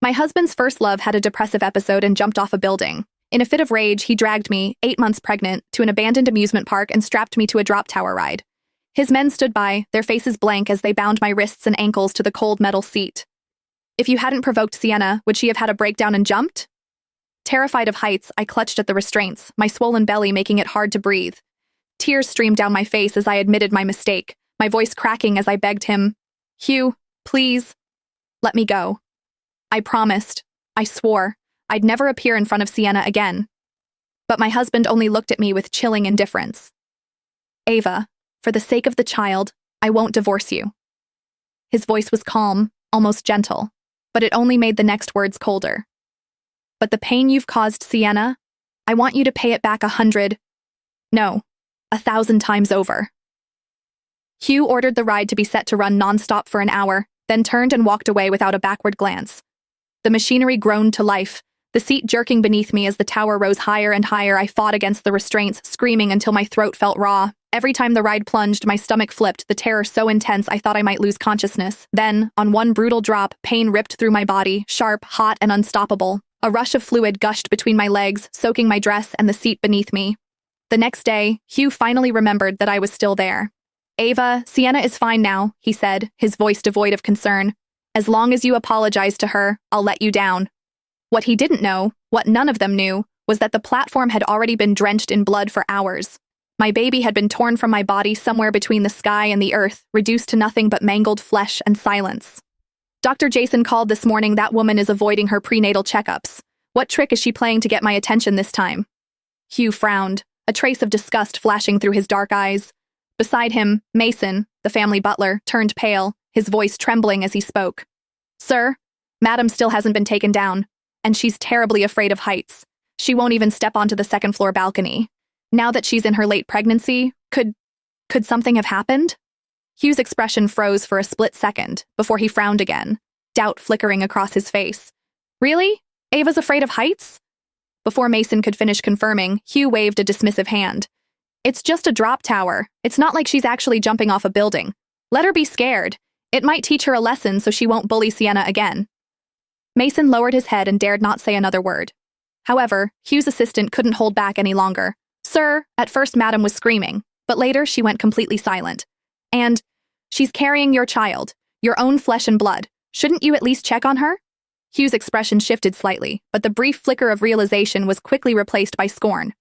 My husband's first love had a depressive episode and jumped off a building. In a fit of rage, he dragged me, 8 months pregnant, to an abandoned amusement park and strapped me to a drop tower ride. His men stood by, their faces blank as they bound my wrists and ankles to the cold metal seat. If you hadn't provoked Sienna, would she have had a breakdown and jumped? Terrified of heights, I clutched at the restraints, my swollen belly making it hard to breathe. Tears streamed down my face as I admitted my mistake, my voice cracking as I begged him, "Hugh, please, let me go." I promised, I swore, I'd never appear in front of Sienna again. But my husband only looked at me with chilling indifference. "Ava, for the sake of the child, I won't divorce you." His voice was calm, almost gentle, but it only made the next words colder. "But the pain you've caused Sienna, I want you to pay it back 100, no, 1,000 times over." Hugh ordered the ride to be set to run nonstop for an hour, then turned and walked away without a backward glance. The machinery groaned to life, the seat jerking beneath me as the tower rose higher and higher. I fought against the restraints, screaming until my throat felt raw. Every time the ride plunged, my stomach flipped, the terror so intense I thought I might lose consciousness. Then, on one brutal drop, pain ripped through my body, sharp, hot, and unstoppable. A rush of fluid gushed between my legs, soaking my dress and the seat beneath me. The next day, Hugh finally remembered that I was still there. "Ava, Sienna is fine now," he said, his voice devoid of concern. "As long as you apologize to her, I'll let you down." What he didn't know, what none of them knew, was that the platform had already been drenched in blood for hours. My baby had been torn from my body somewhere between the sky and the earth, reduced to nothing but mangled flesh and silence. Dr. Jason called this morning. That woman is avoiding her prenatal checkups. What trick is she playing to get my attention this time? Hugh frowned, a trace of disgust flashing through his dark eyes. Beside him, Mason, the family butler, turned pale, his voice trembling as he spoke. "Sir, Madam still hasn't been taken down, and she's terribly afraid of heights. She won't even step onto the second-floor balcony. Now that she's in her late pregnancy, could something have happened?" Hugh's expression froze for a split second, before he frowned again, doubt flickering across his face. "Really? Ava's afraid of heights?" Before Mason could finish confirming, Hugh waved a dismissive hand. "It's just a drop tower. It's not like she's actually jumping off a building. Let her be scared. It might teach her a lesson so she won't bully Sienna again." Mason lowered his head and dared not say another word. However, Hugh's assistant couldn't hold back any longer. "Sir," at first Madam was screaming, but later she went completely silent. "And she's carrying your child, your own flesh and blood. Shouldn't you at least check on her?" Hugh's expression shifted slightly, but the brief flicker of realization was quickly replaced by scorn.